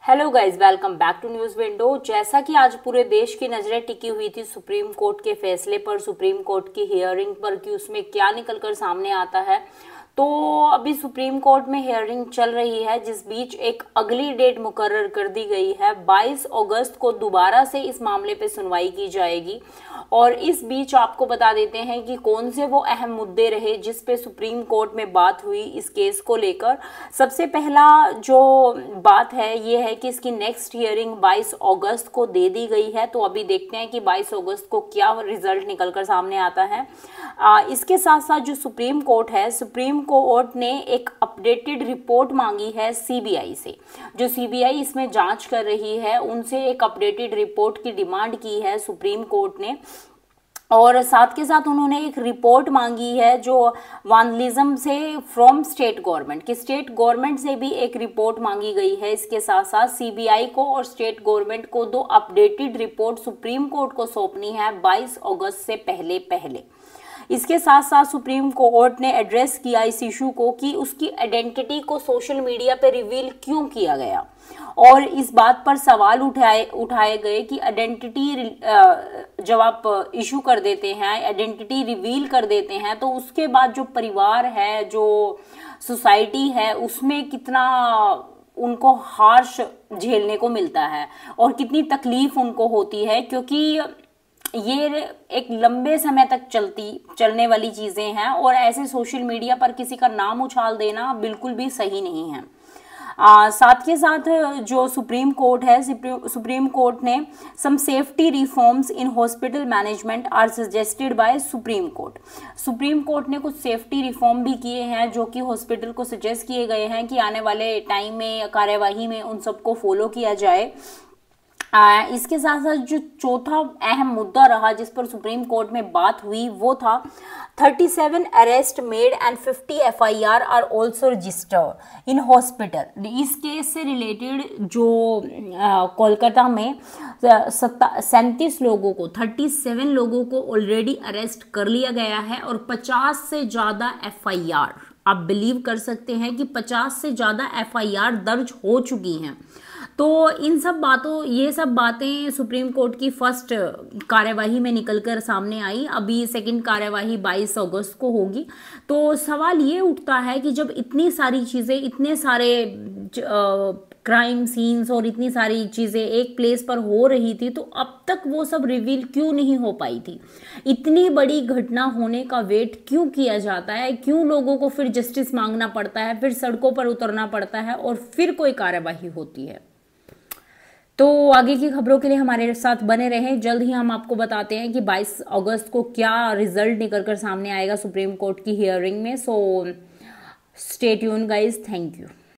Hello guys, welcome back to news window. जैसा कि आज पूरे देश की नजरें टिकी हुई थी सुप्रीम कोर्ट के फैसले पर, सुप्रीम कोर्ट की हियरिंग पर कि उसमें क्या निकलकर सामने आता है। तो अभी सुप्रीम कोर्ट में हियरिंग चल रही है, जिस बीच एक अगली डेट मुकर्रर कर दी गई है। 22 अगस्त को दोबारा से इस मामले पे सुनवाई की जाएगी। और इस बीच आपको बता देते हैं कि कौन से वो अहम मुद्दे रहे जिस पे सुप्रीम कोर्ट में बात हुई इस केस को लेकर। सबसे पहला जो बात है ये है कि इसकी नेक्स्ट हियरिंग 22 अगस्त को दे दी गई है। तो अभी देखते हैं कि 22 अगस्त को क्या रिजल्ट निकलकर सामने आता है। इसके साथ साथ जो सुप्रीम कोर्ट है, सुप्रीम कोर्ट ने एक अपडेटेड रिपोर्ट मांगी है सीबीआई से। जो सीबीआई इसमें जांच कर रही है उनसे एक अपडेटेड रिपोर्ट की डिमांड की है सुप्रीम कोर्ट ने। और साथ के साथ उन्होंने एक रिपोर्ट मांगी है जो वांडलिज्म से फ्रॉम स्टेट गवर्नमेंट, कि स्टेट गवर्नमेंट से भी एक रिपोर्ट मांगी गई है। इसके साथ साथ सीबीआई को और स्टेट गवर्नमेंट को 2 अपडेटेड रिपोर्ट सुप्रीम कोर्ट को सौंपनी है 22 अगस्त से पहले पहले। इसके साथ साथ सुप्रीम कोर्ट ने एड्रेस किया इस इशू को कि उसकी आइडेंटिटी को सोशल मीडिया पे रिवील क्यों किया गया। और इस बात पर सवाल उठाए गए कि आइडेंटिटी जब आप इशू कर देते हैं, आइडेंटिटी रिवील कर देते हैं, तो उसके बाद जो परिवार है, जो सोसाइटी है, उसमें कितना उनको हार्श झेलने को मिलता है और कितनी तकलीफ उनको होती है, क्योंकि ये एक लंबे समय तक चलने वाली चीजें हैं। और ऐसे सोशल मीडिया पर किसी का नाम उछाल देना बिल्कुल भी सही नहीं है। साथ के साथ जो सुप्रीम कोर्ट है, सुप्रीम कोर्ट ने some safety reforms in hospital management are suggested by supreme court. Supreme court ने कुछ सेफ्टी रिफॉर्म भी किए हैं जो कि हॉस्पिटल को सजेस्ट किए गए हैं कि आने वाले टाइम में कार्यवाही में उन सबको फॉलो किया जाए। इसके साथ साथ जो चौथा अहम मुद्दा रहा जिस पर सुप्रीम कोर्ट में बात हुई वो था 37 arrest made and 50 FIR are also registered in hospital. इस केस से रिलेटेड जो कोलकाता में 37 लोगों को 37 लोगों को ऑलरेडी अरेस्ट कर लिया गया है और 50 से ज़्यादा एफआईआर, आप बिलीव कर सकते हैं कि 50 से ज़्यादा एफआईआर दर्ज हो चुकी हैं। तो इन सब बातों, ये सब बातें सुप्रीम कोर्ट की फर्स्ट कार्यवाही में निकलकर सामने आई। अभी सेकंड कार्यवाही 22 अगस्त को होगी। तो सवाल ये उठता है कि जब इतनी सारी चीज़ें, इतने सारे क्राइम सीन्स और इतनी सारी चीज़ें एक प्लेस पर हो रही थी, तो अब तक वो सब रिवील क्यों नहीं हो पाई थी? इतनी बड़ी घटना होने का वेट क्यों किया जाता है? क्यों लोगों को फिर जस्टिस मांगना पड़ता है, फिर सड़कों पर उतरना पड़ता है और फिर कोई कार्यवाही होती है? तो आगे की खबरों के लिए हमारे साथ बने रहें। जल्द ही हम आपको बताते हैं कि 22 अगस्त को क्या रिजल्ट निकलकर सामने आएगा सुप्रीम कोर्ट की हियरिंग में। So stay tune guys, thank you.